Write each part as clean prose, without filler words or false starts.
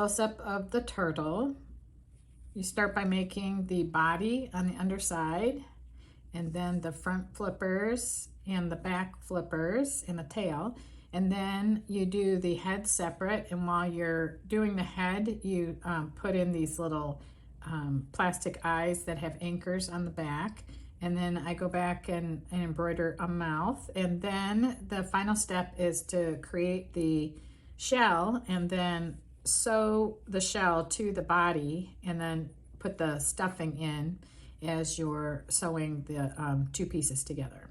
close-up of the turtle. You start by making the body on the underside, and then the front flippers and the back flippers and the tail. And then you do the head separate, and while you're doing the head, you put in these little plastic eyes that have anchors on the back. And then I go back and embroider a mouth. And then the final step is to create the shell and then sew the shell to the body and then put the stuffing in as you're sewing the two pieces together.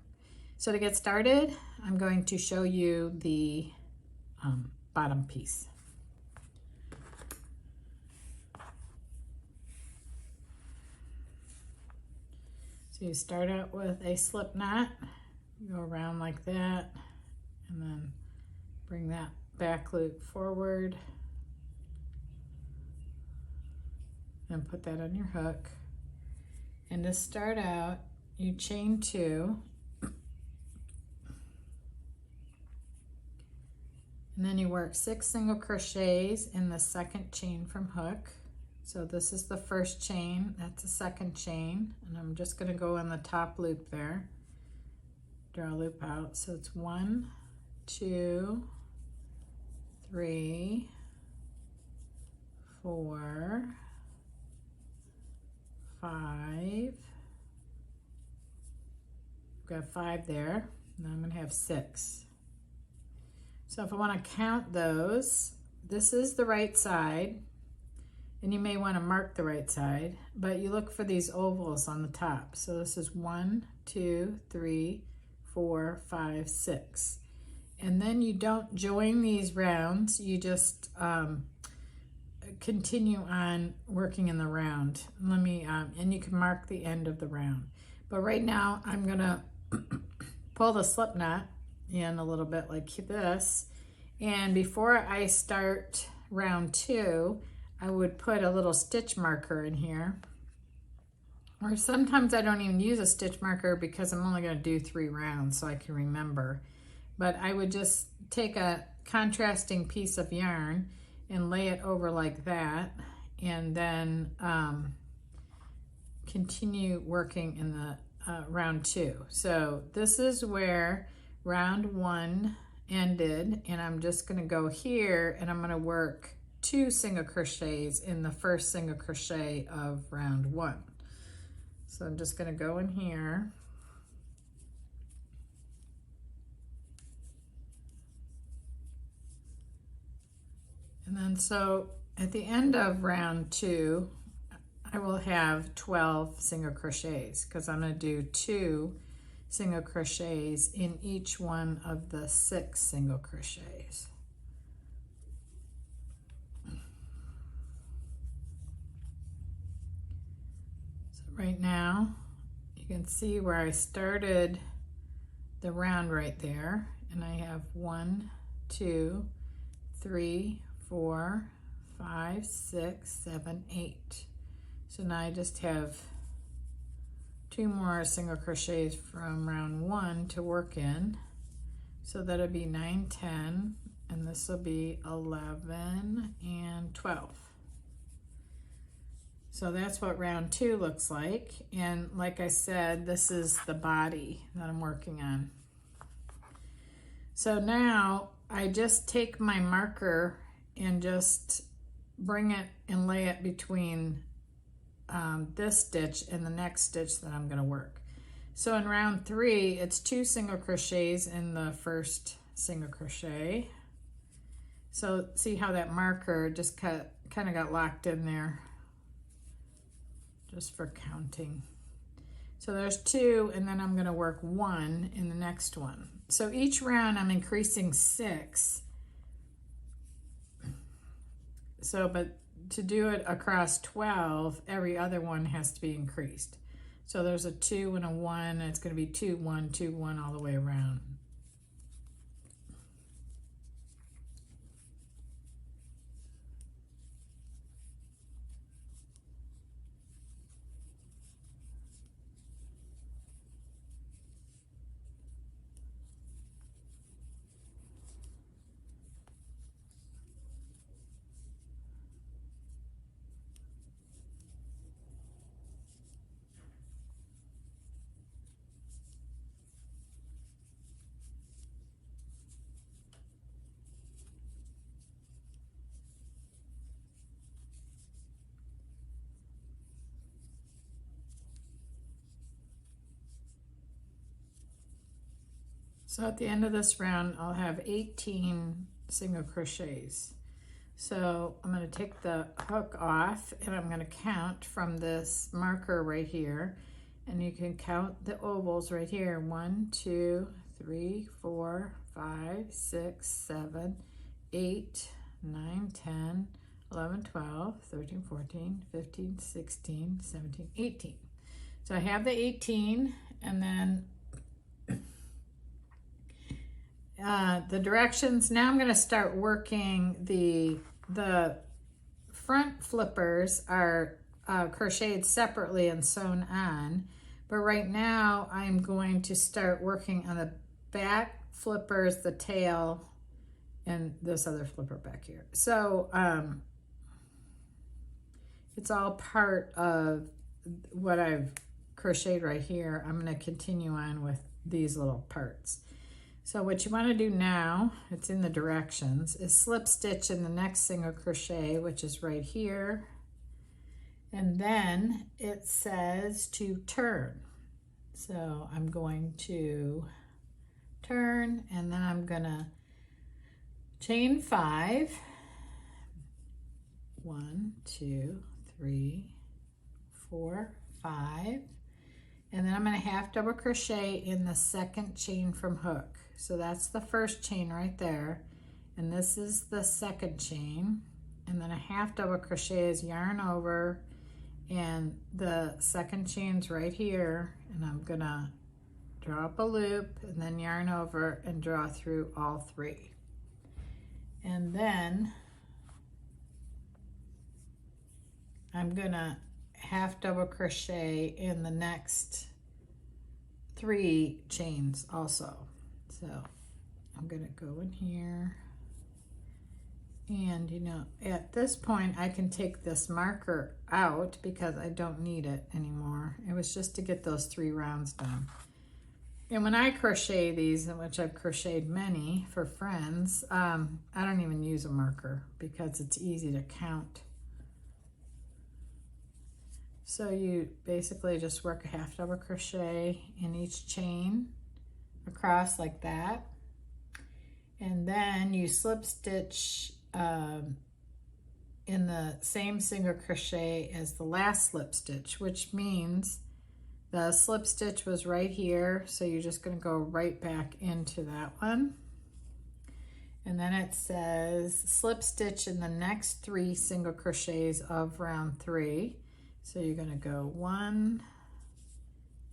So to get started, I'm going to show you the bottom piece. So you start out with a slip knot, you go around like that, and then bring that back loop forward and put that on your hook. And to start out, you chain 2, and then you work 6 single crochets in the second chain from hook. So this is the first chain, that's the second chain, and I'm just going to go on the top loop there, draw a loop out. So it's 1, 2, 3, 4, 5. Got 5 there. Now I'm going to have 6. So if I want to count those, this is the right side, and you may want to mark the right side, but you look for these ovals on the top. So this is 1, 2, 3, 4, 5, 6. And then you don't join these rounds, you just continue on working in the round. Let me, and you can mark the end of the round. But right now I'm gonna pull the slip knot in a little bit like this. And before I start round 2, I would put a little stitch marker in here. Or sometimes I don't even use a stitch marker because I'm only gonna do 3 rounds so I can remember. But I would just take a contrasting piece of yarn and lay it over like that, and then continue working in the round 2. So this is where round 1 ended, and I'm just going to go here and I'm going to work 2 single crochets in the first single crochet of round 1. So I'm just going to go in here. And then so at the end of round 2, I will have 12 single crochets because I'm going to do 2 single crochets in each one of the 6 single crochets. So right now you can see where I started the round right there, and I have 1, 2, 3, 4, 5, 6, 7, 8. So now I just have 2 more single crochets from round 1 to work in. So that'll be 9, 10, and this will be 11 and 12. So that's what round 2 looks like. And like I said, this is the body that I'm working on. So now I just take my marker and just bring it and lay it between this stitch and the next stitch that I'm going to work. So in round 3, it's 2 single crochets in the first single crochet. So see how that marker just kind of got locked in there, just for counting. So there's 2, and then I'm going to work 1 in the next one. So each round I'm increasing 6. So, but to do it across 12, every other one has to be increased. So there's a 2 and a 1, and it's going to be 2, 1, 2, 1 all the way around. So at the end of this round, I'll have 18 single crochets. So I'm going to take the hook off and I'm going to count from this marker right here. And you can count the ovals right here. 1, 2, 3, 4, 5, 6, 7, 8, 9, 10, 11, 12, 13, 14, 15, 16, 17, 18. So I have the 18, and then the directions. Now I'm going to start working the front flippers are crocheted separately and sewn on, but right now I'm going to start working on the back flippers, the tail, and this other flipper back here. So it's all part of what I've crocheted right here. I'm going to continue on with these little parts. So what you want to do now, it's in the directions, is slip stitch in the next single crochet, which is right here. And then it says to turn. So I'm going to turn, and then I'm gonna chain 5. 1, 2, 3, 4, 5. And then I'm going to half double crochet in the second chain from hook. So that's the first chain right there. And this is the second chain. And then a half double crochet is yarn over. And the second chain's right here. And I'm going to draw up a loop and then yarn over and draw through all 3. And then I'm going to half double crochet in the next 3 chains also. So I'm going to go in here, and you know, at this point I can take this marker out because I don't need it anymore. It was just to get those 3 rounds done. And when I crochet these, in which I've crocheted many for friends, I don't even use a marker because it's easy to count. So you basically just work a half double crochet in each chain across like that, and then you slip stitch in the same single crochet as the last slip stitch, which means the slip stitch was right here, so you're just going to go right back into that one. And then it says slip stitch in the next 3 single crochets of round 3. So you're going to go 1,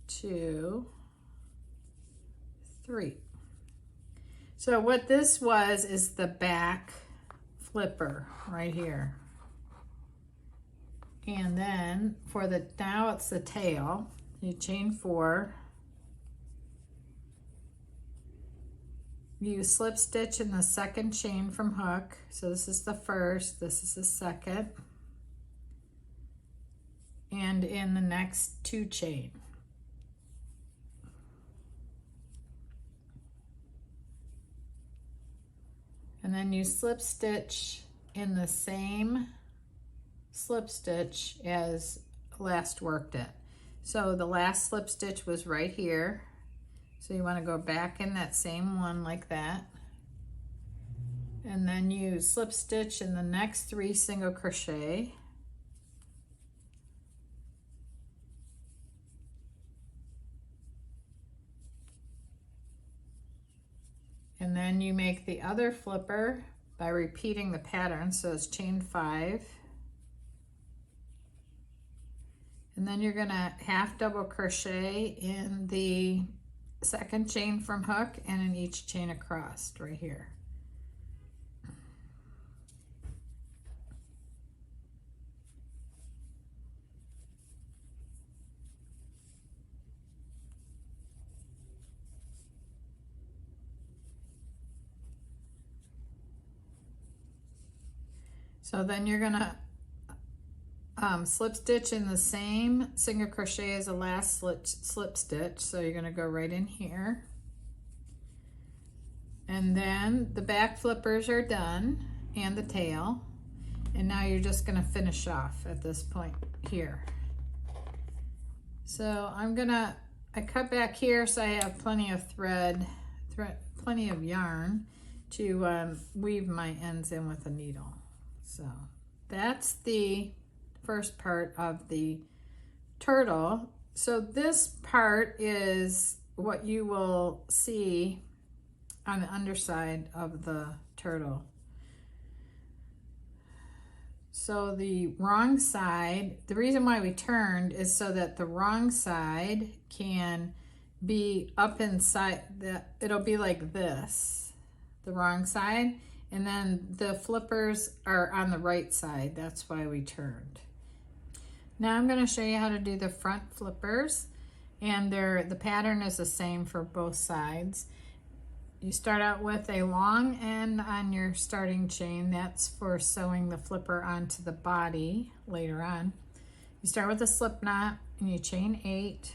2, 3. So what this was is the back flipper right here. And then for the, now it's the tail. You chain 4. You slip stitch in the second chain from hook. So this is the first, this is the second. And in the next 2 chain. And then you slip stitch in the same slip stitch as last worked it. So the last slip stitch was right here. So you want to go back in that same one like that. And then you slip stitch in the next 3 single crochet. And then you make the other flipper by repeating the pattern. So it's chain 5. And then you're gonna half double crochet in the second chain from hook and in each chain across right here. So then you're gonna slip stitch in the same single crochet as the last slip stitch. So you're gonna go right in here. And then the back flippers are done and the tail. And now you're just gonna finish off at this point here. So I cut back here so I have plenty of thread plenty of yarn to weave my ends in with a needle. So that's the first part of the turtle. So this part is what you will see on the underside of the turtle. So the wrong side, the reason why we turned is so that the wrong side can be up inside, it'll be like this, the wrong side, and then the flippers are on the right side. That's why we turned. Now I'm going to show you how to do the front flippers, and the pattern is the same for both sides. You start out with a long end on your starting chain. That's for sewing the flipper onto the body later on. You start with a slip knot and you chain 8.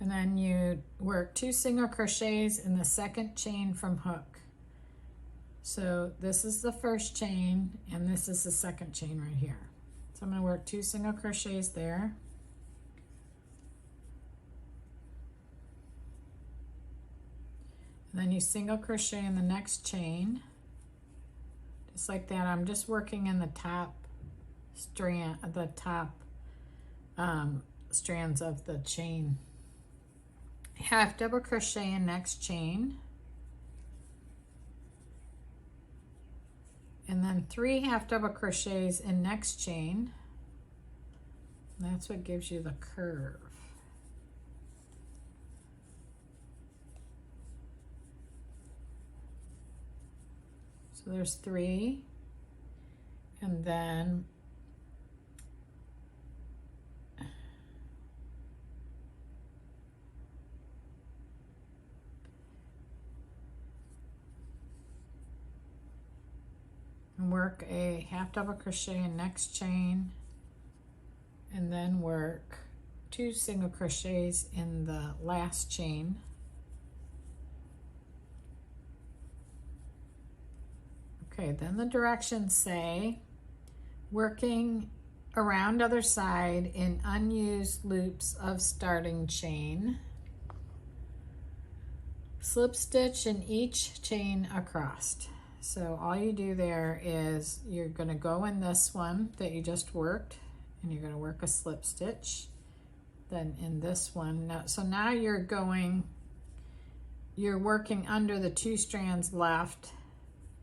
And then you work 2 single crochets in the second chain from hook. So this is the first chain and this is the second chain right here. So I'm going to work 2 single crochets there. And then you single crochet in the next chain. Just like that. I'm just working in the top strand, the top strands of the chain. Half double crochet in next chain. And then 3 half double crochets in next chain. And that's what gives you the curve. So there's 3, and then work a half double crochet in next chain, and then work 2 single crochets in the last chain. Okay, then the directions say working around other side in unused loops of starting chain, slip stitch in each chain across. So all you do there is you're going to go in this one that you just worked and you're going to work a slip stitch. Then in this one, so now you're working under the 2 strands left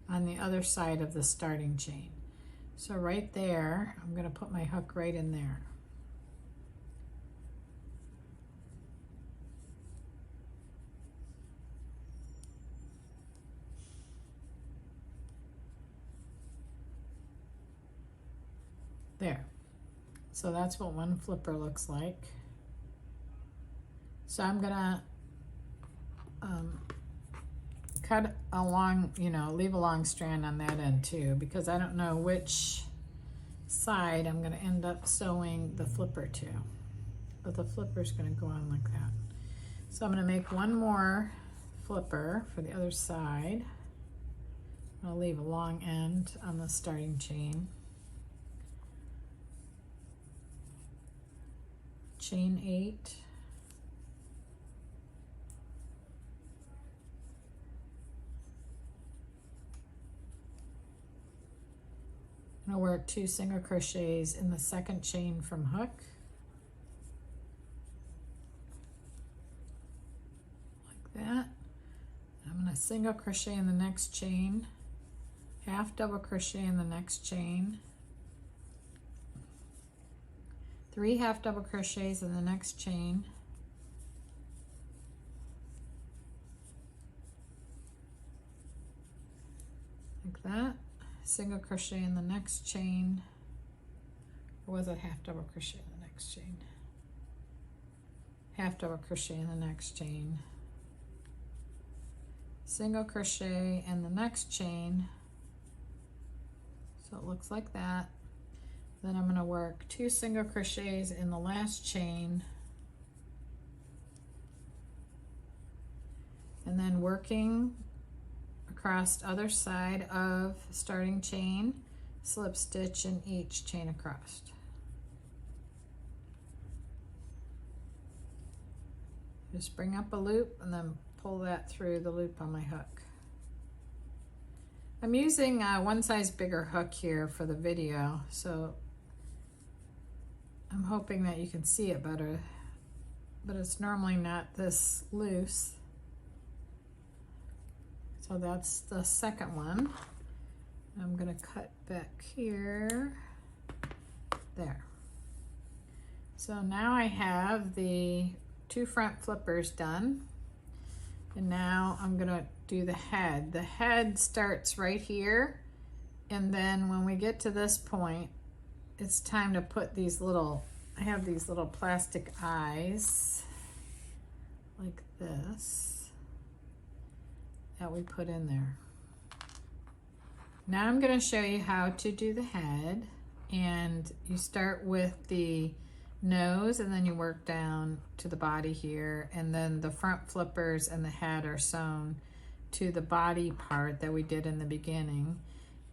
on the other side of the starting chain. So right there, I'm going to put my hook right in there. There. So that's what one flipper looks like. So I'm gonna cut a long, leave a long strand on that end too, because I don't know which side I'm gonna end up sewing the flipper to. But the flipper's gonna go on like that. So I'm gonna make one more flipper for the other side. I'll leave a long end on the starting chain. Chain 8. I'm going to work 2 single crochets in the second chain from hook. Like that. I'm going to single crochet in the next chain, half double crochet in the next chain, 3 half double crochets in the next chain, like that, single crochet in the next chain, or was it half double crochet in the next chain? Half double crochet in the next chain, single crochet in the next chain, so it looks like that. Then I'm going to work 2 single crochets in the last chain, and then working across the other side of starting chain, slip stitch in each chain across. Just bring up a loop and then pull that through the loop on my hook. I'm using a one size bigger hook here for the video, so I'm hoping that you can see it better, but it's normally not this loose. So that's the second one. I'm gonna cut back here, there. So now I have the 2 front flippers done, and now I'm gonna do the head. The head starts right here, and then when we get to this point, it's time to put these little, I have these little plastic eyes like this that we put in there. Now I'm going to show you how to do the head, and you start with the nose and then you work down to the body here, and then the front flippers and the head are sewn to the body part that we did in the beginning.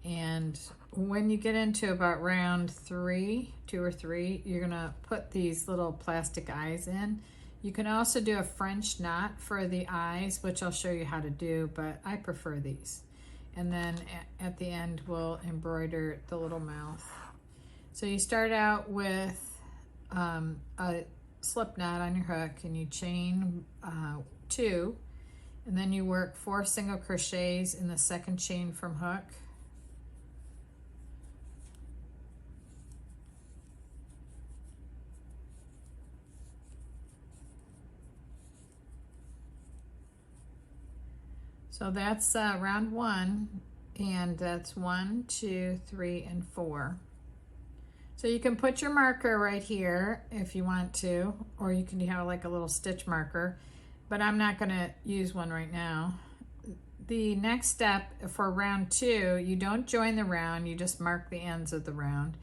And when you get into about round 3, 2 or 3, you're gonna put these little plastic eyes in. You can also do a French knot for the eyes, which I'll show you how to do, but I prefer these. And then at the end, we'll embroider the little mouth. So you start out with a slip knot on your hook, and you chain 2, and then you work 4 single crochets in the second chain from hook. So that's round 1, and that's 1, 2, 3, and 4. So you can put your marker right here if you want to, or you can have like a little stitch marker, but I'm not gonna use one right now. The next step for round 2, you don't join the round, you just mark the ends of the round.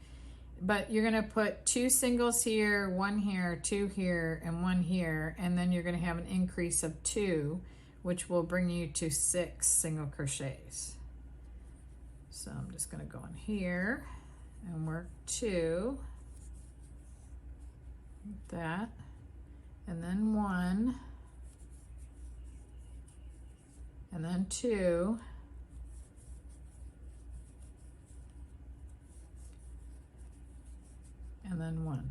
But you're gonna put 2 singles here, 1 here, 2 here, and 1 here, and then you're gonna have an increase of 2, which will bring you to 6 single crochets. So I'm just gonna go in here and work 2, like that, and then 1, and then 2, and then 1.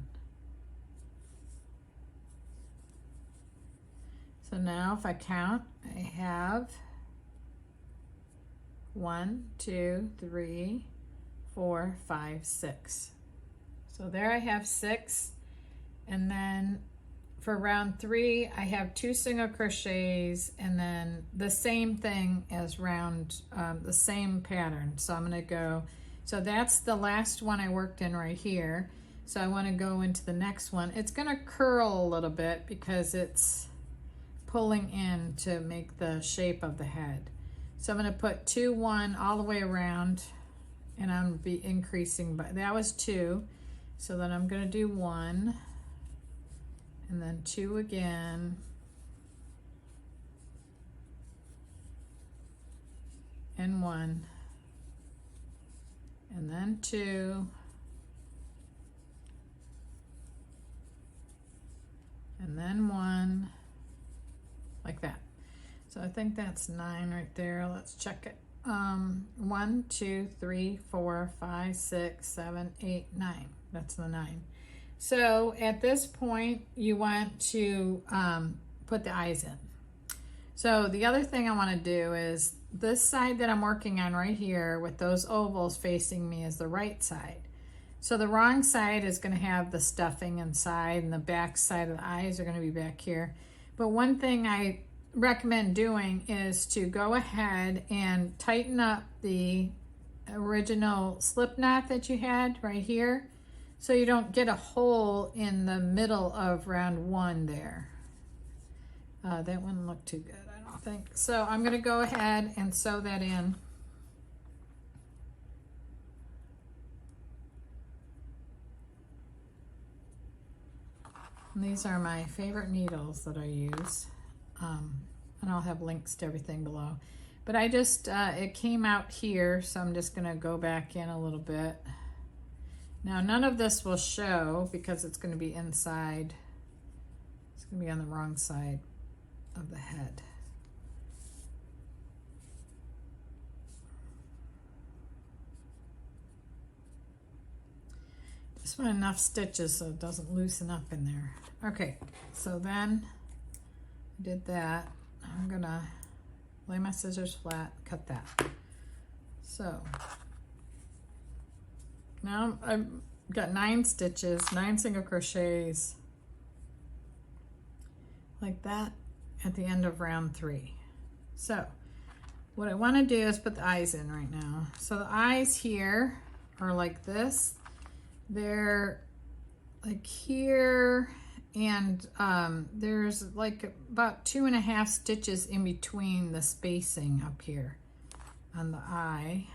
So now if I count, I have 1, 2, 3, 4, 5, 6. So there I have 6, and then for round 3 I have 2 single crochets, and then the same thing as round, the same pattern. So I'm gonna go, so that's the last one I worked in right here. So I want to go into the next one. It's gonna curl a little bit because it's pulling in to make the shape of the head. So I'm going to put 2, 1 all the way around, and I'm going to be increasing, but that was 2. So then I'm going to do 1, and then 2 again, and 1, and then 2, and then 1, like that. So I think that's 9 right there. Let's check it. 1, 2, 3, 4, 5, 6, 7, 8, 9. That's the 9. So at this point, you want to put the eyes in. So the other thing I want to do is this side that I'm working on right here with those ovals facing me is the right side. So the wrong side is going to have the stuffing inside, and the back side of the eyes are going to be back here. But one thing I recommend doing is to go ahead and tighten up the original slip knot that you had right here, so you don't get a hole in the middle of round 1 there. That wouldn't look too good, I don't think. So I'm going to go ahead and sew that in. And these are my favorite needles that I use, and I'll have links to everything below. But I just, it came out here, so I'm just gonna go back in a little bit. Now none of this will show because it's gonna be inside. It's gonna be on the wrong side of the head. Just want enough stitches so it doesn't loosen up in there. Okay, so then I did that. I'm gonna lay my scissors flat, cut that. So now I've got 9 stitches, 9 single crochets like that at the end of round 3. So what I want to do is put the eyes in right now. So the eyes here are like this. They're like here, and there's like about 2.5 stitches in between the spacing up here on the eye.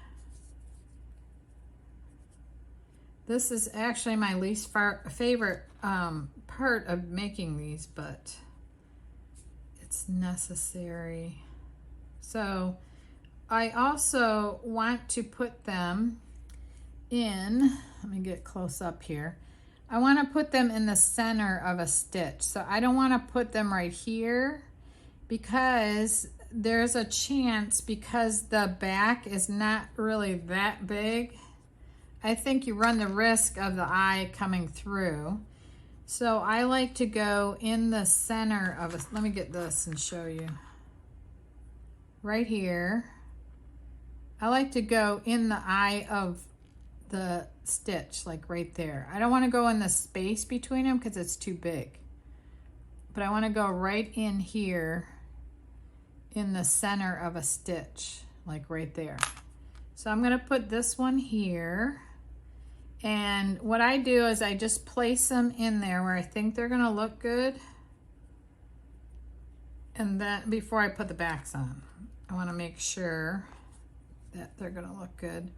This is actually my least favorite part of making these, but it's necessary. So I also want to put them in, let me get close up here. I want to put them in the center of a stitch. So I don't want to put them right here because there's a chance, because the back is not really that big, I think you run the risk of the eye coming through. So I like to go in the center of a, let me get this and show you. Right here. I like to go in the eye of the stitch, like right there. I don't want to go in the space between them because it's too big. But I want to go right in here in the center of a stitch, like right there. So I'm going to put this one here. And what I do is I just place them in there where I think they're going to look good. And then before I put the backs on, I want to make sure that they're going to look good.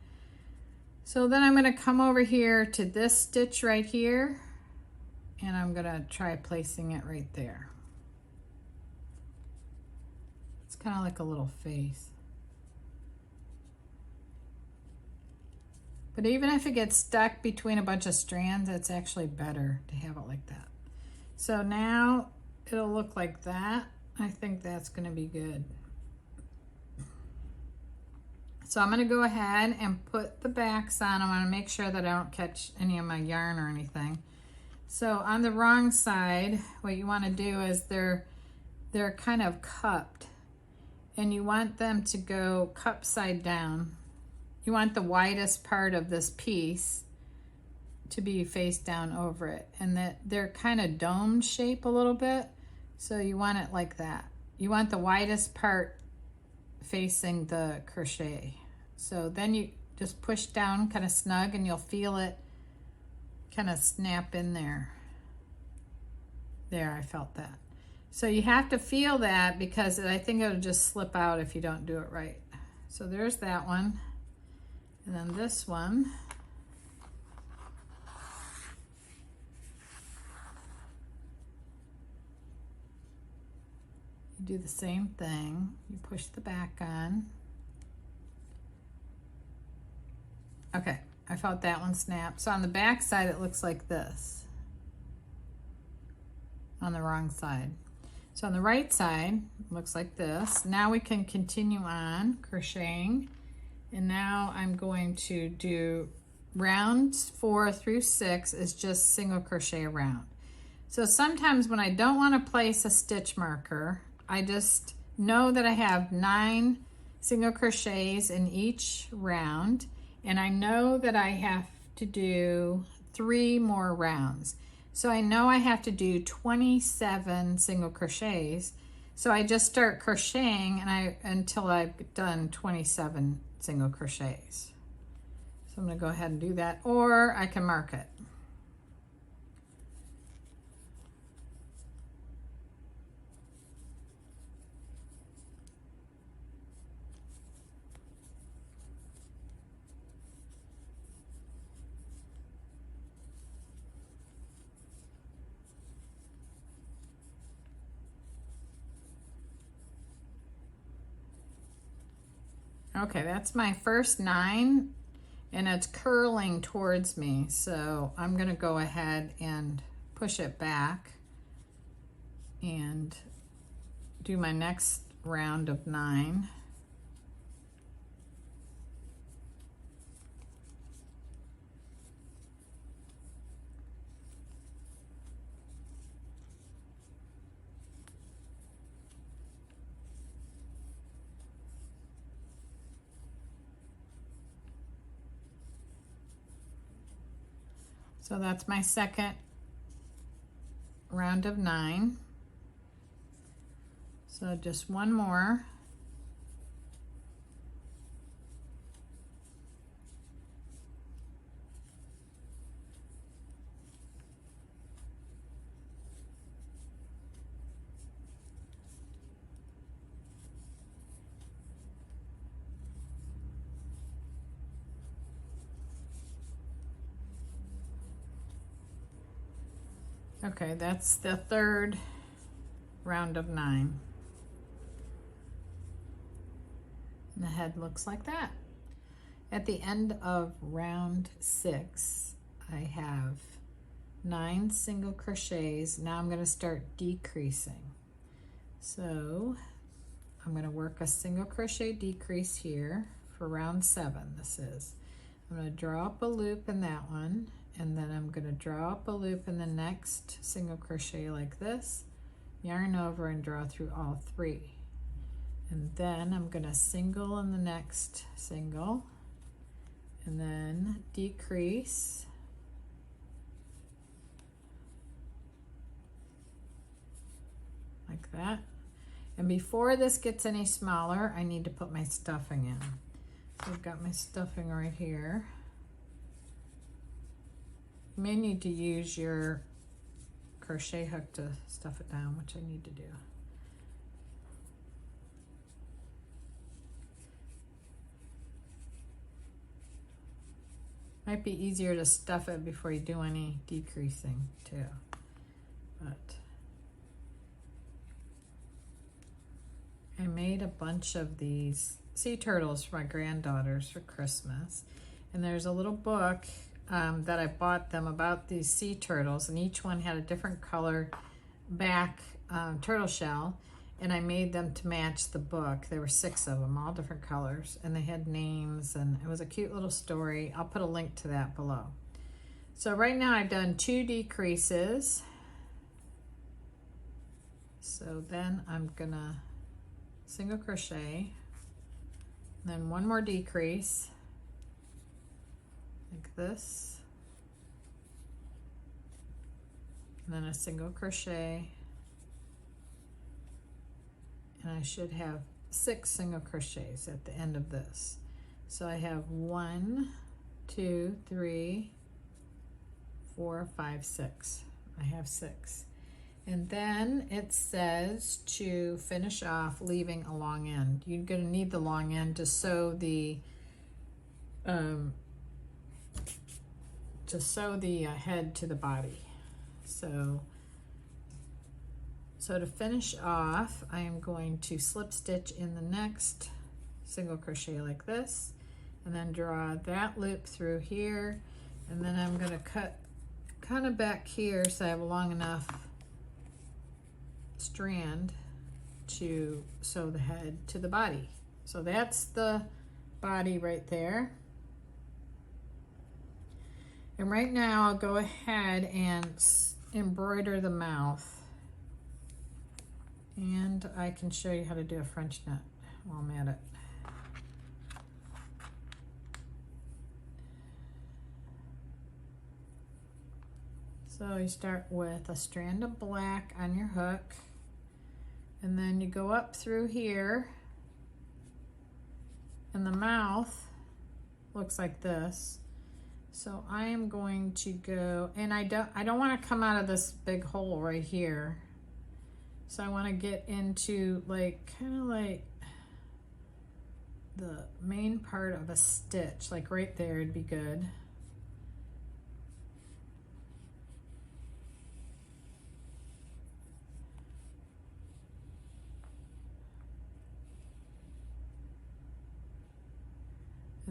So then I'm going to come over here to this stitch right here, and I'm going to try placing it right there. It's kind of like a little face. But even if it gets stuck between a bunch of strands, it's actually better to have it like that. So now it'll look like that. I think that's going to be good. So I'm going to go ahead and put the backs on. I want to make sure that I don't catch any of my yarn or anything. So on the wrong side, what you want to do is they're kind of cupped, and you want them to go cup side down. You want the widest part of this piece to be face down over it, and that they're kind of dome shape a little bit. So you want it like that. You want the widest part facing the crochet. So then you just push down kind of snug, and you'll feel it kind of snap in there. There, I felt that. So you have to feel that because I think it'll just slip out if you don't do it right. So there's that one. And then this one. You do the same thing. You push the back on. Okay, I felt that one snap. So on the back side, it looks like this. On the wrong side. So on the right side, it looks like this. Now we can continue on crocheting. And now I'm going to do rounds 4 through 6 is just single crochet around. So sometimes when I don't want to place a stitch marker, I just know that I have 9 single crochets in each round, and I know that I have to do 3 more rounds. So I know I have to do 27 single crochets. So I just start crocheting until I've done 27 single crochets. So I'm going to go ahead and do that, or I can mark it. Okay, that's my first 9 and it's curling towards me. So I'm gonna go ahead and push it back and do my next round of 9. So that's my second round of 9. So just one more. Okay, that's the third round of 9. And the head looks like that. At the end of round 6, I have 9 single crochets. Now I'm going to start decreasing. So I'm going to work a single crochet decrease here for round 7. This is. I'm going to draw up a loop in that one, and then I'm going to draw up a loop in the next single crochet like this, yarn over and draw through all 3. And then I'm going to single in the next single, and then decrease, like that. And before this gets any smaller, I need to put my stuffing in. So I've got my stuffing right here. You may need to use your crochet hook to stuff it down, which I need to do. Might be easier to stuff it before you do any decreasing too, but I made a bunch of these sea turtles for my granddaughters for Christmas, and there's a little book that I bought them about these sea turtles, and each one had a different color back turtle shell, and I made them to match the book. There were 6 of them, all different colors, and they had names, and it was a cute little story. I'll put a link to that below. So right now I've done 2 decreases. So then I'm gonna single crochet, then 1 more decrease, like this, and then a single crochet, and I should have 6 single crochets at the end of this. So I have 1, 2, 3, 4, 5, 6. I have 6. And then it says to finish off leaving a long end. You're going to need the long end to sew the head to the body. So to finish off, I am going to slip stitch in the next single crochet like this, and then draw that loop through here, and then I'm going to cut kind of back here so I have a long enough strand to sew the head to the body. So that's the body right there. And right now I'll go ahead and embroider the mouth, and I can show you how to do a French knit while I'm at it. So you start with a strand of black on your hook, and then you go up through here, and the mouth looks like this. So I am going to go, and I don't want to come out of this big hole right here. So I want to get into like kind of like the main part of a stitch, like right there would be good.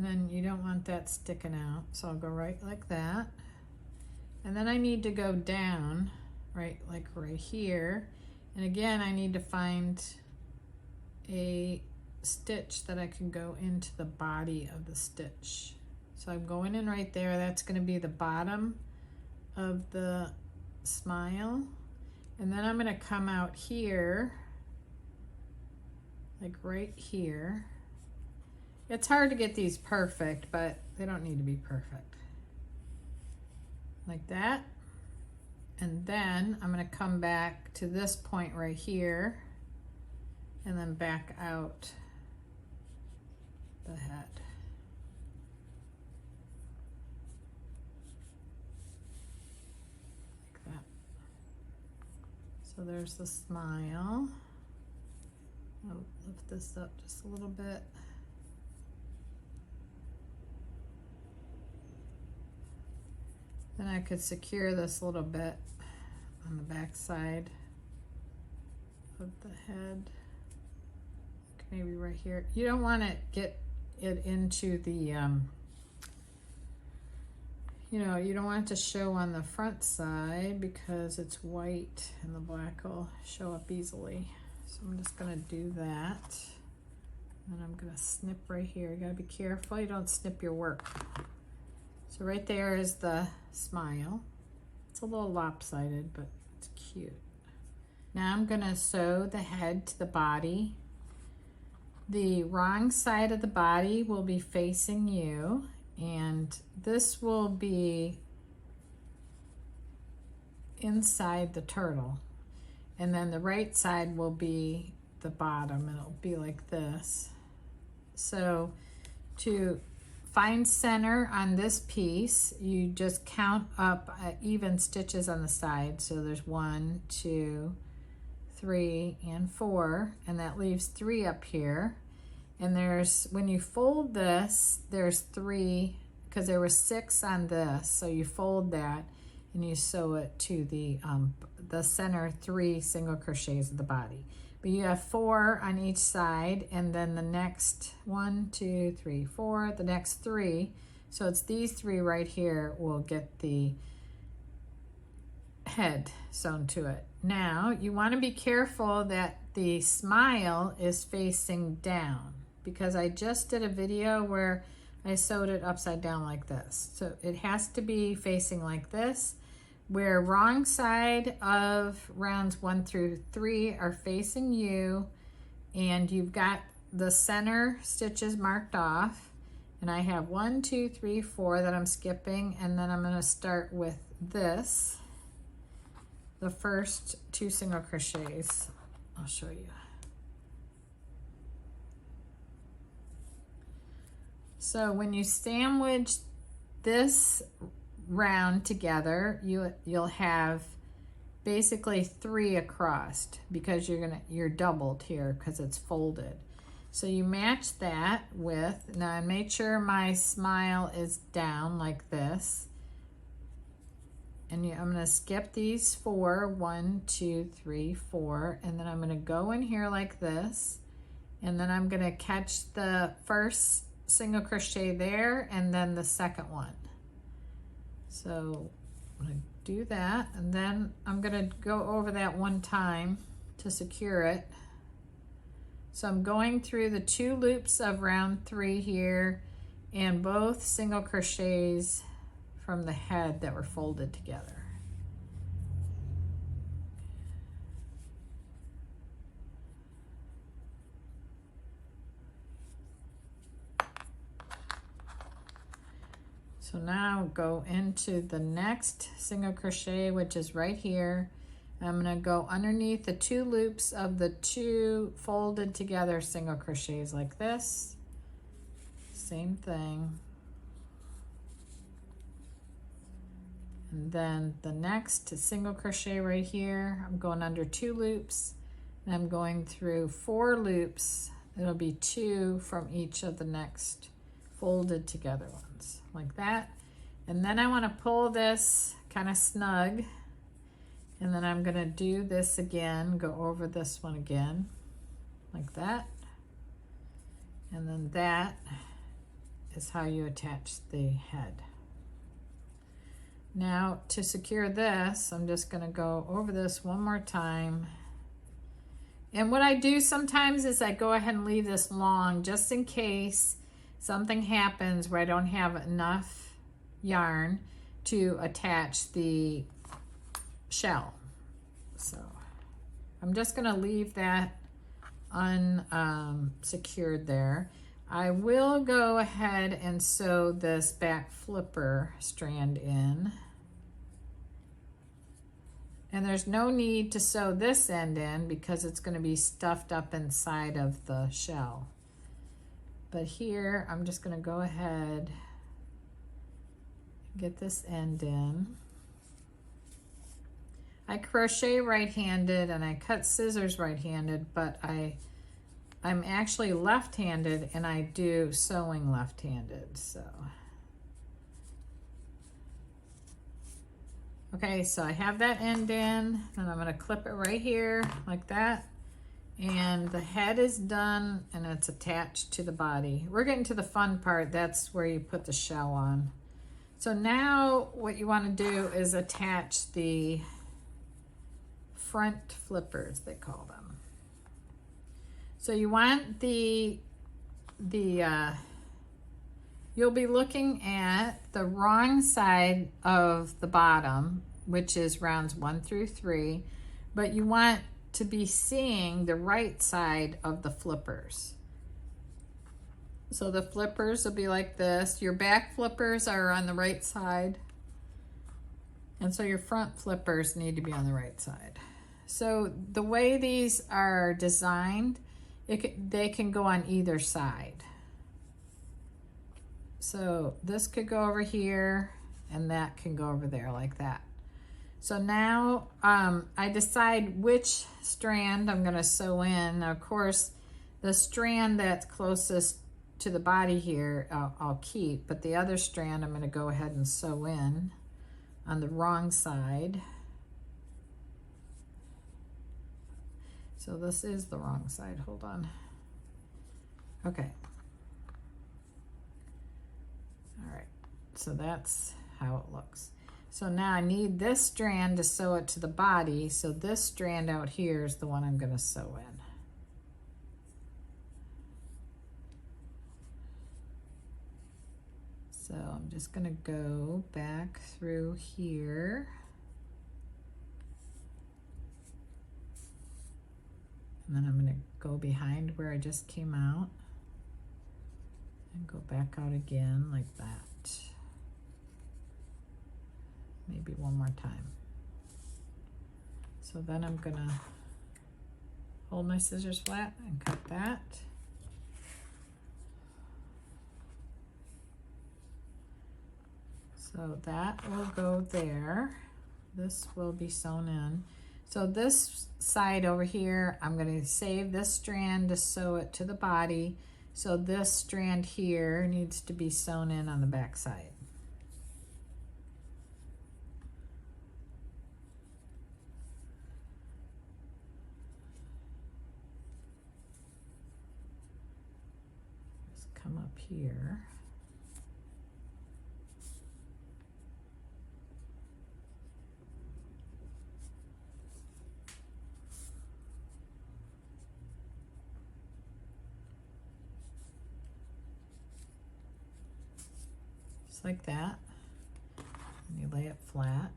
and then you don't want that sticking out, so I'll go right like that. And then I need to go down right here, and again I need to find a stitch that I can go into the body of the stitch. So I'm going in right there. That's going to be the bottom of the smile, and then I'm going to come out here, like right here. It's hard to get these perfect, but they don't need to be perfect. Like that. And then I'm going to come back to this point right here and then back out the head. Like that. So there's the smile. I'll lift this up just a little bit. Then I could secure this a little bit on the back side of the head. Maybe right here. You don't want to get it into the, you know, you don't want it to show on the front side because it's white and the black will show up easily. So I'm just going to do that. And I'm going to snip right here. You got to be careful you don't snip your work. So right there is the smile. It's a little lopsided, but it's cute. Now I'm going to sew the head to the body. The wrong side of the body will be facing you, and this will be inside the turtle. And then the right side will be the bottom, and it'll be like this. So to find center on this piece, you just count up even stitches on the side. So there's 1, 2, 3, and 4, and that leaves 3 up here. And there's, when you fold this, there's 3, because there were 6 on this. So you fold that and you sew it to the center 3 single crochets of the body. But you have 4 on each side, and then the next 1, 2, 3, 4, the next 3. So it's these 3 right here will get the head sewn to it. Now you want to be careful that the smile is facing down, because I just did a video where I sewed it upside down like this. So it has to be facing like this, where wrong side of rounds 1 through 3 are facing you, and you've got the center stitches marked off, and I have 1, 2, 3, 4 that I'm skipping, and then I'm going to start with this, the first 2 single crochets. I'll show you. So when you sandwich this round together, you'll have basically 3 across, because you're doubled here because it's folded. So you match that with, now I made sure my smile is down like this, and I'm going to skip these 4, 1, 2, 3, 4, and then I'm going to go in here like this, and then I'm going to catch the first single crochet there and then the second one. So I'm going to do that, and then I'm going to go over that one time to secure it. So I'm going through the 2 loops of round 3 here, and both single crochets from the head that were folded together. So now go into the next single crochet, which is right here. I'm going to go underneath the 2 loops of the 2 folded together single crochets like this. Same thing. And then the next single crochet right here, I'm going under 2 loops, and I'm going through 4 loops. It'll be 2 from each of the next folded together ones, like that. And then I want to pull this kind of snug, and then I'm going to do this again, go over this one again, like that, and then that, is how you attach the head. Now to secure this, I'm just going to go over this one more time. And what I do sometimes is I go ahead and leave this long just in case something happens where I don't have enough yarn to attach the shell. So I'm just going to leave that unsecured there. I will go ahead and sew this back flipper strand in. And there's no need to sew this end in because it's going to be stuffed up inside of the shell. But here, I'm just going to go ahead and get this end in. I crochet right-handed and I cut scissors right-handed, but I'm actually left-handed and I do sewing left-handed, so. Okay, so I have that end in, and I'm gonna clip it right here like that. And the head is done and it's attached to the body. We're getting to the fun part. That's where you put the shell on. So now what you wanna do is attach the front flippers, they call them. So you want you'll be looking at the wrong side of the bottom, which is rounds 1 through 3, but you want to be seeing the right side of the flippers. So the flippers will be like this. Your back flippers are on the right side, and so your front flippers need to be on the right side. So the way these are designed, they can go on either side. So this could go over here and that can go over there like that. So now I decide which strand I'm going to sew in. Now, of course, the strand that's closest to the body here I'll keep, but the other strand I'm going to go ahead and sew in on the wrong side. So this is the wrong side, hold on. Okay. All right, so that's how it looks. So now I need this strand to sew it to the body, so this strand out here is the one I'm gonna sew in. So I'm just gonna go back through here. And then I'm going to go behind where I just came out and go back out again like that. Maybe one more time. So then I'm going to hold my scissors flat and cut that. So that will go there. This will be sewn in. So this side over here, I'm going to save this strand to sew it to the body. So this strand here needs to be sewn in on the back side. Just come up here. Like that, and you lay it flat,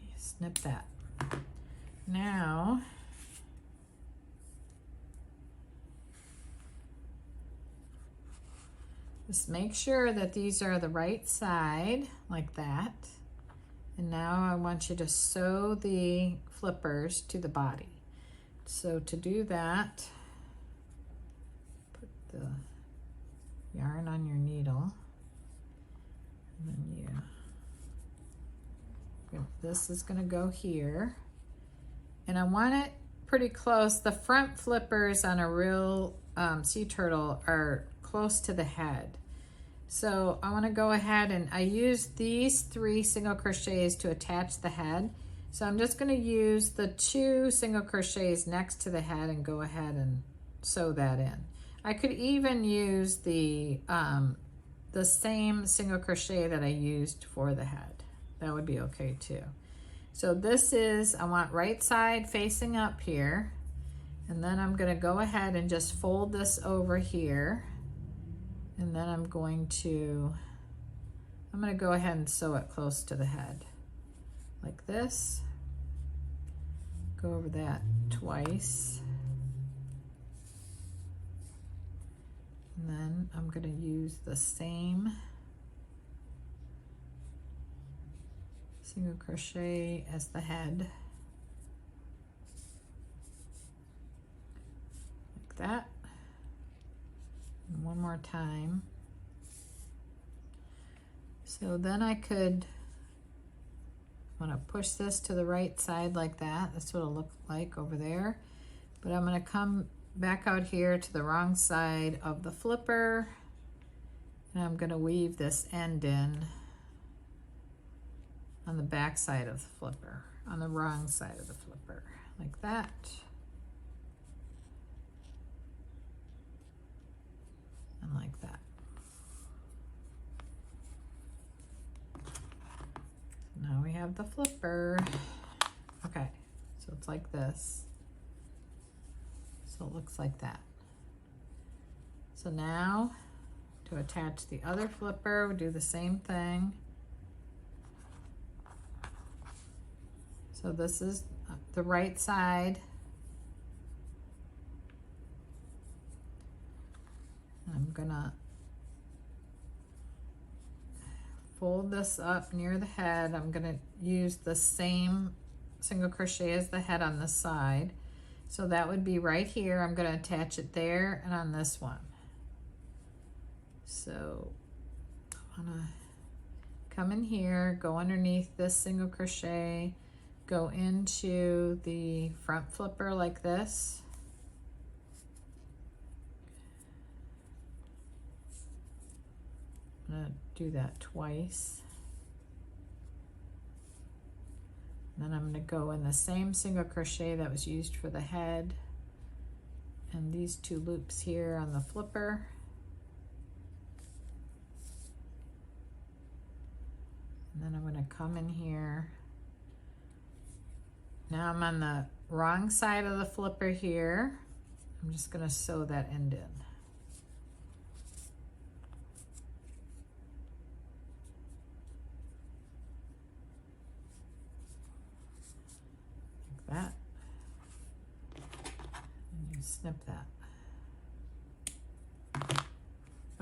you snip that. Now just make sure that these are the right side like that, and now I want you to sew the flippers to the body. So to do that, put the yarn on your needle. And then this is going to go here, and I want it pretty close. The front flippers on a real sea turtle are close to the head, so I want to go ahead and I use these 3 single crochets to attach the head. So I'm just going to use the 2 single crochets next to the head and go ahead and sew that in. I could even use the the same single crochet that I used for the head. That would be okay too. So this is, I want right side facing up here, and then I'm gonna go ahead and just fold this over here, and then I'm gonna go ahead and sew it close to the head, like this. Go over that twice. And then I'm gonna use the same single crochet as the head, like that. And one more time. So then I want to push this to the right side like that. That's what it'll look like over there. But I'm going to come back out here to the wrong side of the flipper, and I'm going to weave this end in on the back side of the flipper, on the wrong side of the flipper, like that. And like that. Now we have the flipper. Okay, so it's like this. So it looks like that. So now to attach the other flipper, we do the same thing. So this is the right side. I'm gonna fold this up near the head. I'm gonna use the same single crochet as the head on this side. So that would be right here. I'm gonna attach it there and on this one. So I wanna come in here, go underneath this single crochet, go into the front flipper like this. I'm gonna do that twice. And then I'm gonna go in the same single crochet that was used for the head and these two loops here on the flipper. And then I'm gonna come in here. Now I'm on the wrong side of the flipper here. I'm just gonna sew that end in. That, and you snip that.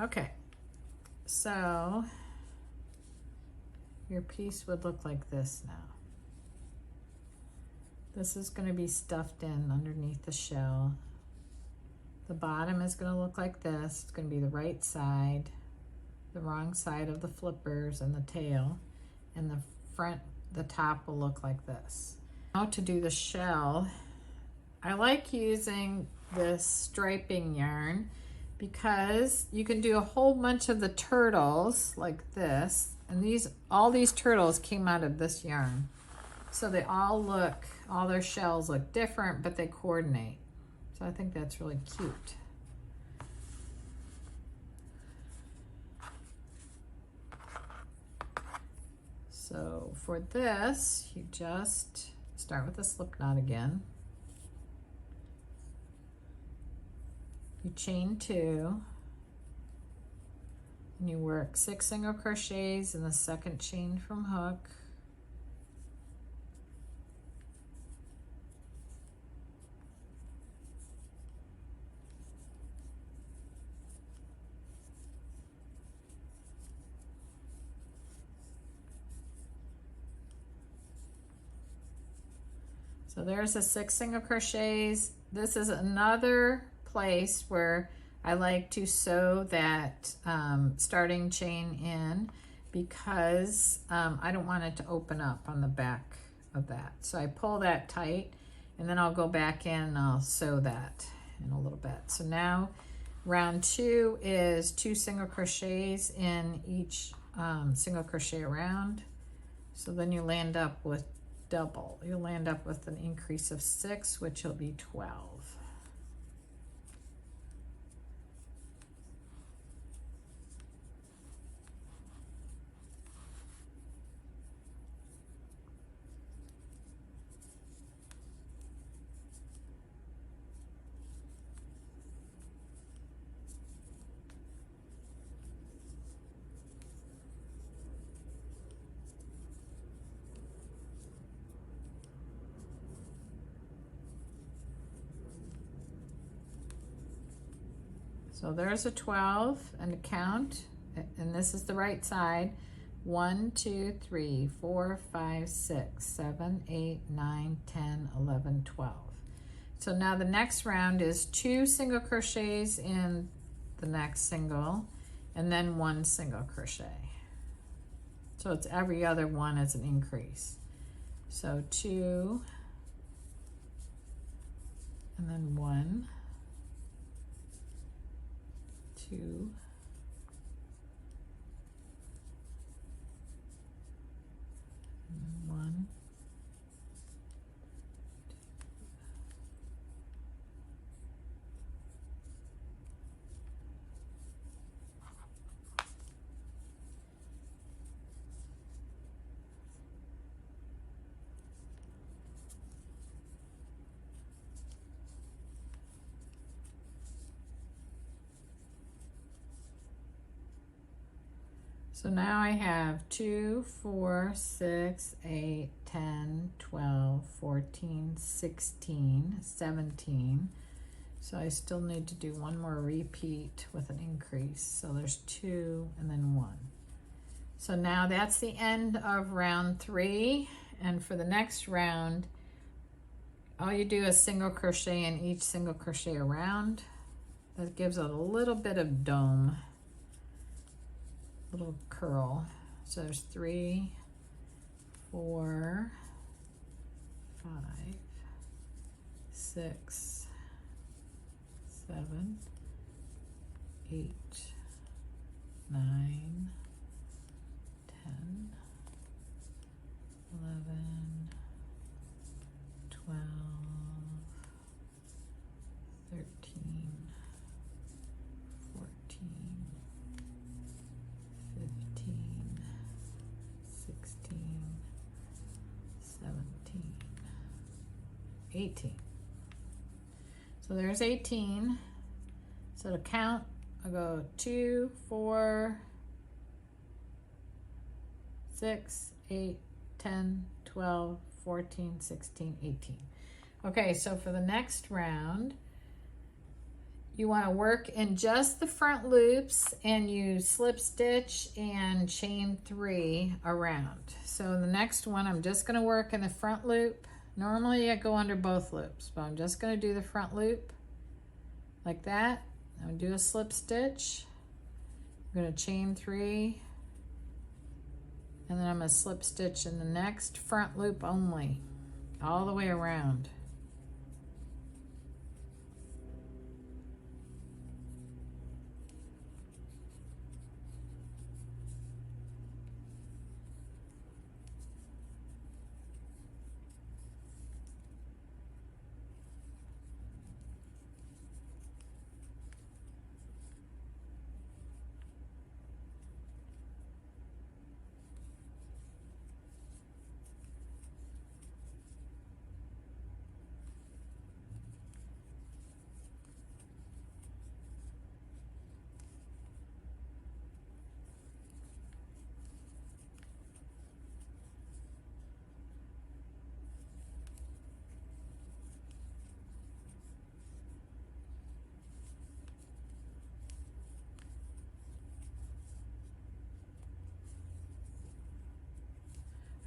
Okay, so your piece would look like this now. This is going to be stuffed in underneath the shell. The bottom is going to look like this. It's going to be the right side, the wrong side of the flippers and the tail, and the front, the top will look like this. Now to do the shell, I like using this striping yarn because you can do a whole bunch of the turtles like this, and all these turtles came out of this yarn. So they all their shells look different, but they coordinate. So I think that's really cute. So for this, you just start with a slip knot again. You chain 2, and you work 6 single crochets in the second chain from hook. So there's the 6 single crochets. This is another place where I like to sew that starting chain in because I don't want it to open up on the back of that. So I pull that tight, and then I'll go back in and I'll sew that in a little bit. So now round 2 is 2 single crochets in each single crochet around. So then you land up with double. You'll land up with an increase of 6, which will be 12. So there's a 12 and a count, and this is the right side. 1, 2, 3, 4, 5, 6, 7, 8, 9, 10, 11, 12. So now the next round is 2 single crochets in the next single and then 1 single crochet. So it's every other one as an increase. So 2 and then 1, 2, and 1, 2. So now I have 2, 4, 6, 8, 10, 12, 14, 16, 17. So I still need to do one more repeat with an increase. So there's 2 and then 1. So now that's the end of round 3. And for the next round, all you do is single crochet in each single crochet around. That gives it a little bit of dome. Little curl. So there's 3, 4, 5, 6, 7, 8, 9, 10, 11, 12, 13, 14, 15, 16, 17, 18. So there's 18. So to count, I'll go 2, 4, 6, 8, 10, 12, 14, 16, 18. Okay, so for the next round, you want to work in just the front loops and you slip stitch and chain 3 around. So in the next one, I'm just going to work in the front loop. Normally I go under both loops, but I'm just going to do the front loop like that. I'm going to do a slip stitch. I'm going to chain 3, and then I'm going to slip stitch in the next front loop only, all the way around.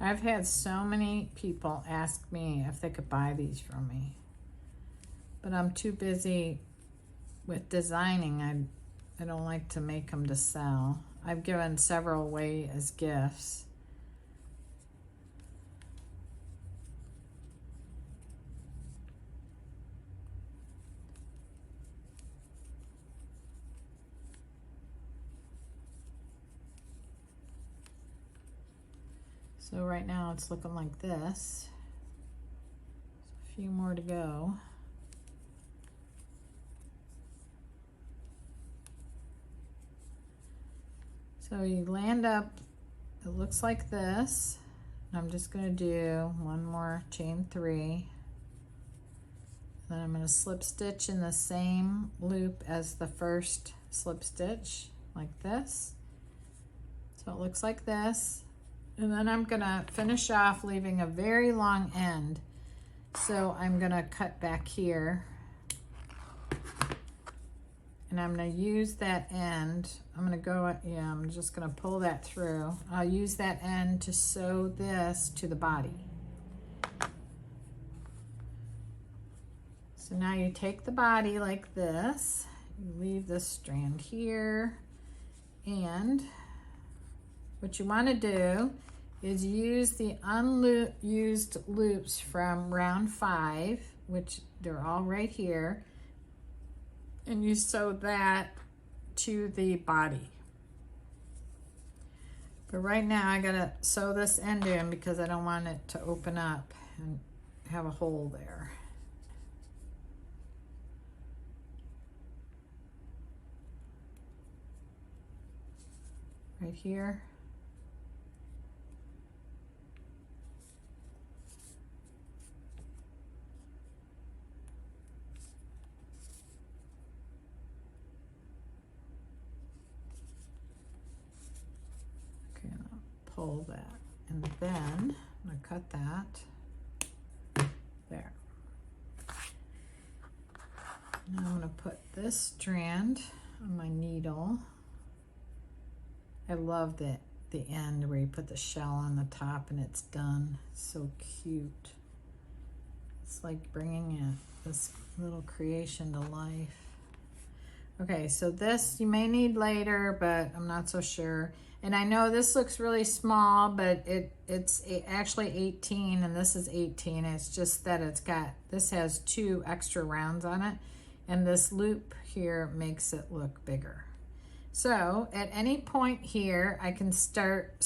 I've had so many people ask me if they could buy these from me, but I'm too busy with designing. I don't like to make them to sell. I've given several away as gifts. So right now it's looking like this. A few more to go. So you land up, it looks like this. I'm just going to do one more chain 3. Then I'm going to slip stitch in the same loop as the first slip stitch, like this. So it looks like this. And then I'm gonna finish off leaving a very long end. So I'm gonna cut back here and I'm going to use that end. I'm going to go, yeah, I'm just going to pull that through. I'll use that end to sew this to the body. So now you take the body like this, you leave this strand here, and what you want to do is use the unused loops from round 5, which they're all right here, and you sew that to the body. But right now I gotta sew this end in because I don't want it to open up and have a hole there. Right here. Okay, and I'll pull that, and then I'm gonna cut that there. Now I'm gonna put this strand on my needle. I love the end where you put the shell on the top and it's done. It's so cute. It's like bringing this little creation to life. Okay, so this you may need later, but I'm not so sure. And I know this looks really small, but it's actually 18 and this is 18. It's just that this has 2 extra rounds on it, and this loop here makes it look bigger. So at any point here, I can start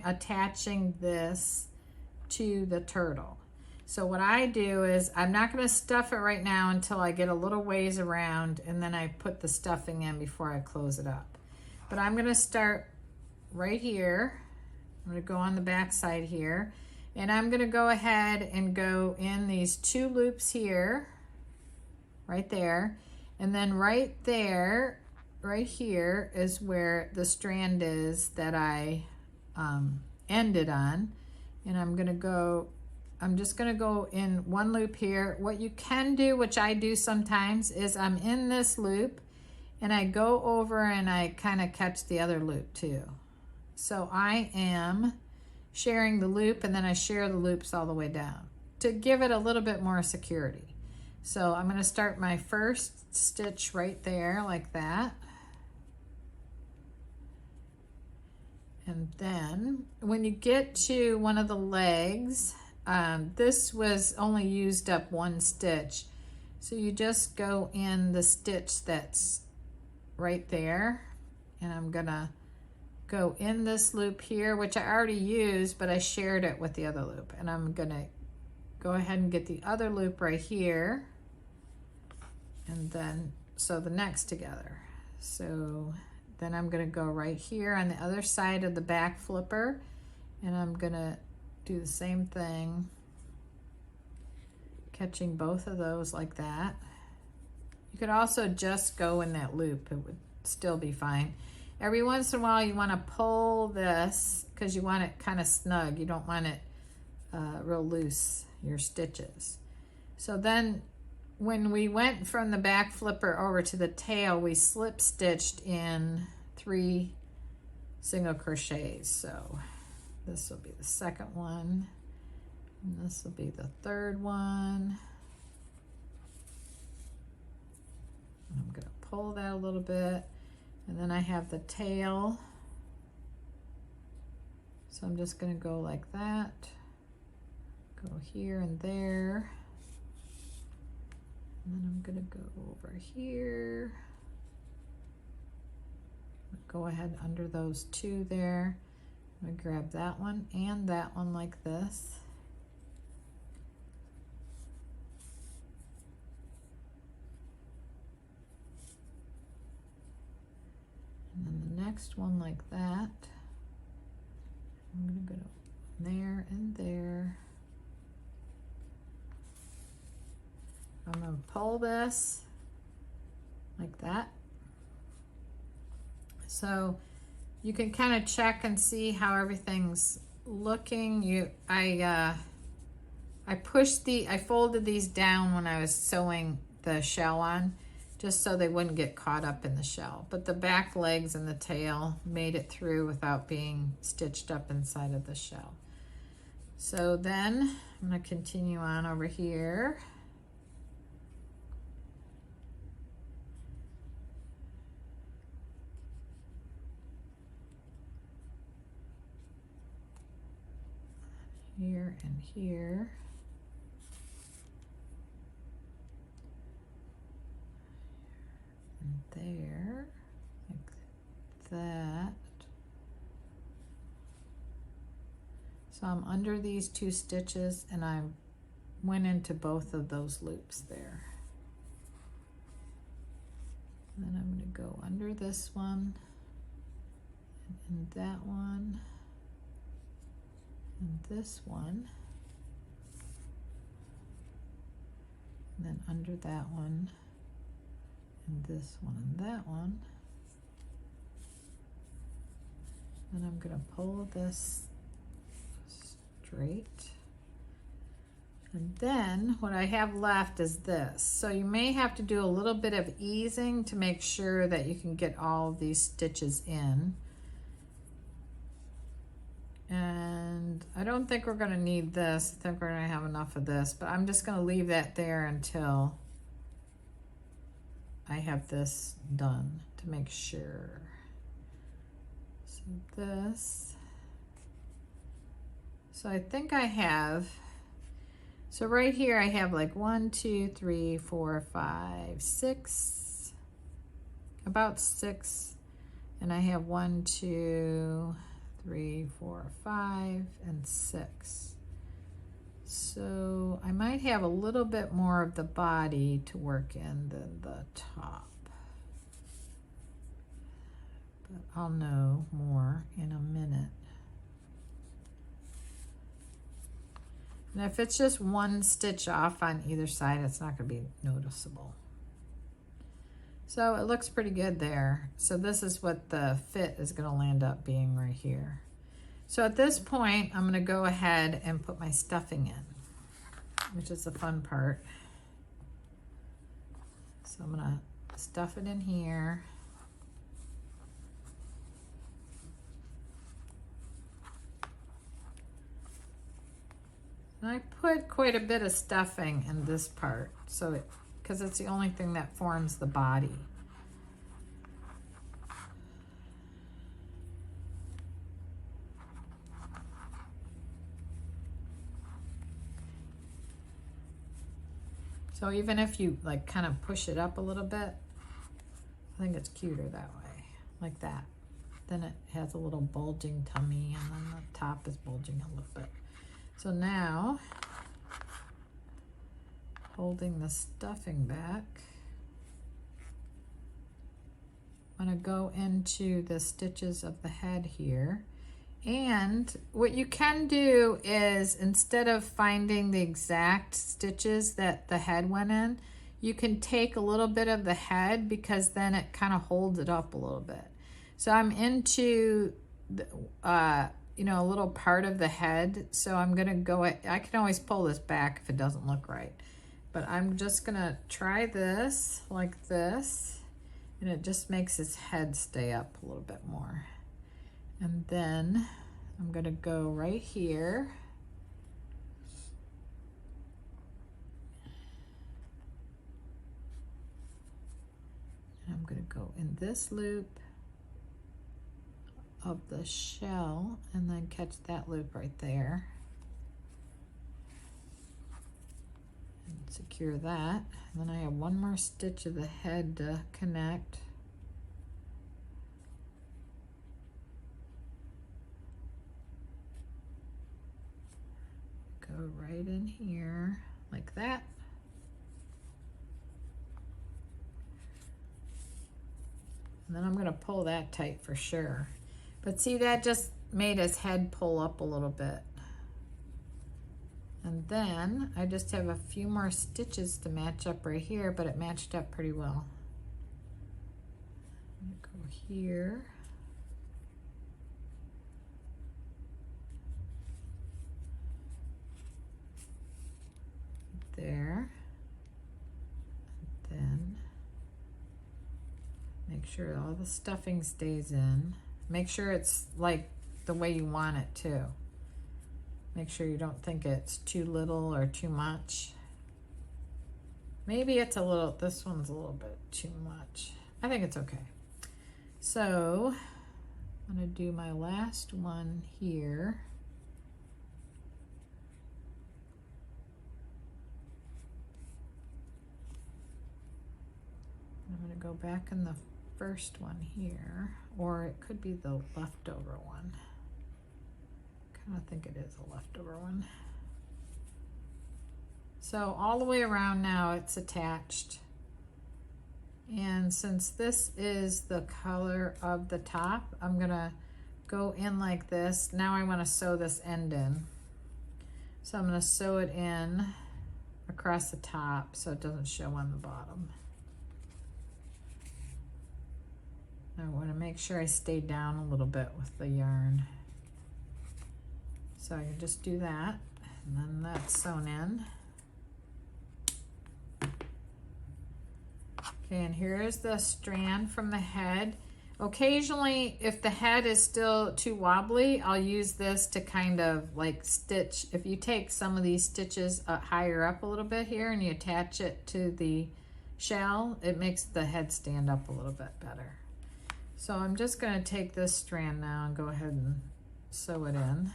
attaching this to the turtle. So what I do is, I'm not gonna stuff it right now until I get a little ways around, and then I put the stuffing in before I close it up. But I'm gonna start right here. I'm gonna go on the back side here, and I'm gonna go ahead and go in these 2 loops here, right there, and then right there, right here is where the strand is that I ended on, and I'm just gonna go in 1 loop here. What you can do, which I do sometimes, is I'm in this loop and I go over and I kind of catch the other loop too. So I am sharing the loop, and then I share the loops all the way down to give it a little bit more security. So I'm gonna start my first stitch right there like that. And then when you get to one of the legs, this was only used up 1 stitch. So you just go in the stitch that's right there, and I'm gonna go in this loop here, which I already used, but I shared it with the other loop. And I'm gonna go ahead and get the other loop right here, and then sew the next together. So then I'm gonna go right here on the other side of the back flipper, and I'm gonna do the same thing, catching both of those like that. You could also just go in that loop, it would still be fine. Every once in a while you wanna pull this because you want it kind of snug. You don't want it real loose, your stitches. So then when we went from the back flipper over to the tail, we slip stitched in 3 single crochets. So this will be the second one, and this will be the third one. And I'm gonna pull that a little bit, and then I have the tail. So I'm just gonna go like that, go here and there. And then I'm gonna go over here. Go ahead under those 2 there. I'm gonna grab that one and that one like this. And then the next one like that. I'm gonna go there and there. I'm gonna pull this like that. So you can kind of check and see how everything's looking. I folded these down when I was sewing the shell on, just so they wouldn't get caught up in the shell. But the back legs and the tail made it through without being stitched up inside of the shell. So then I'm going to continue on over here. Here and here. And there, like that. So I'm under these 2 stitches and I went into both of those loops there. And then I'm going to go under this one and that one and this one, and then under that one and this one and that one. Then I'm going to pull this straight, and then what I have left is this. So you may have to do a little bit of easing to make sure that you can get all of these stitches in. And I don't think we're going to need this. I think we're going to have enough of this, but I'm just going to leave that there until I have this done to make sure. So this, so I think I have, so right here I have like 1, 2, 3, 4, 5, 6, about 6, and I have 1, 2, 3, 4, 5, and 6. So I might have a little bit more of the body to work in than the top, but I'll know more in a minute. And if it's just 1 stitch off on either side, it's not going to be noticeable. So it looks pretty good there. So this is what the fit is going to land up being right here. So at this point, I'm going to go ahead and put my stuffing in, which is the fun part. So I'm going to stuff it in here. And I put quite a bit of stuffing in this part, so because it's the only thing that forms the body. So even if you like kind of push it up a little bit, I think it's cuter that way, like that. Then it has a little bulging tummy, and then the top is bulging a little bit. So now, holding the stuffing back, I'm going to go into the stitches of the head here. And what you can do is, instead of finding the exact stitches that the head went in, you can take a little bit of the head, because then it kind of holds it up a little bit. So I'm into the, you know, a little part of the head. So I'm going to go, I can always pull this back if it doesn't look right, but I'm just going to try this like this, and it just makes his head stay up a little bit more. And then I'm going to go right here. And I'm going to go in this loop of the shell and then catch that loop right there. And secure that. And then I have 1 more stitch of the head to connect. Go right in here like that. And then I'm going to pull that tight for sure. But see, that just made his head pull up a little bit. And then I just have a few more stitches to match up right here, but it matched up pretty well. I'm going to go here. There, and then Make sure all the stuffing stays in. Make sure it's like the way you want it too. Make sure you don't think it's too little or too much. Maybe it's a little, this one's a little bit too much. I think it's okay. So I'm gonna do my last one here. I'm gonna go back in the first one here, or it could be the leftover one. I kind of think it is a leftover one. So all the way around now it's attached. And since this is the color of the top, I'm gonna go in like this. Now I wanna sew this end in. So I'm gonna sew it in across the top so it doesn't show on the bottom. I want to make sure I stay down a little bit with the yarn. So I can just do that, and then that's sewn in. Okay, and here's the strand from the head. Occasionally, if the head is still too wobbly, I'll use this to kind of like stitch. If you take some of these stitches higher up a little bit here and you attach it to the shell, it makes the head stand up a little bit better. So I'm just going to take this strand now and go ahead and sew it in.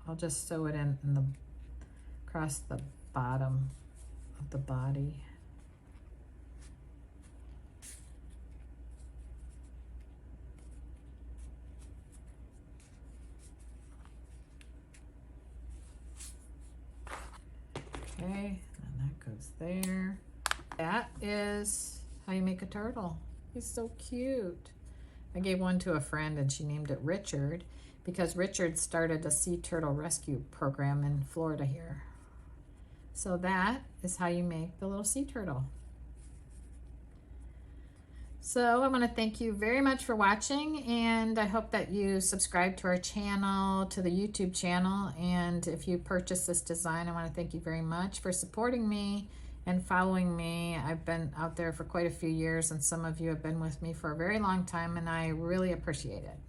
I'll just sew it in the across the bottom of the body. Okay, and that goes there. That is how you make a turtle. He's so cute. I gave one to a friend and she named it Richard because Richard started a sea turtle rescue program in Florida here. So that is how you make the little sea turtle. So I want to thank you very much for watching, and I hope that you subscribe to our channel, to the YouTube channel, and if you purchase this design, I want to thank you very much for supporting me and following me. I've been out there for quite a few years, and some of you have been with me for a very long time, and I really appreciate it.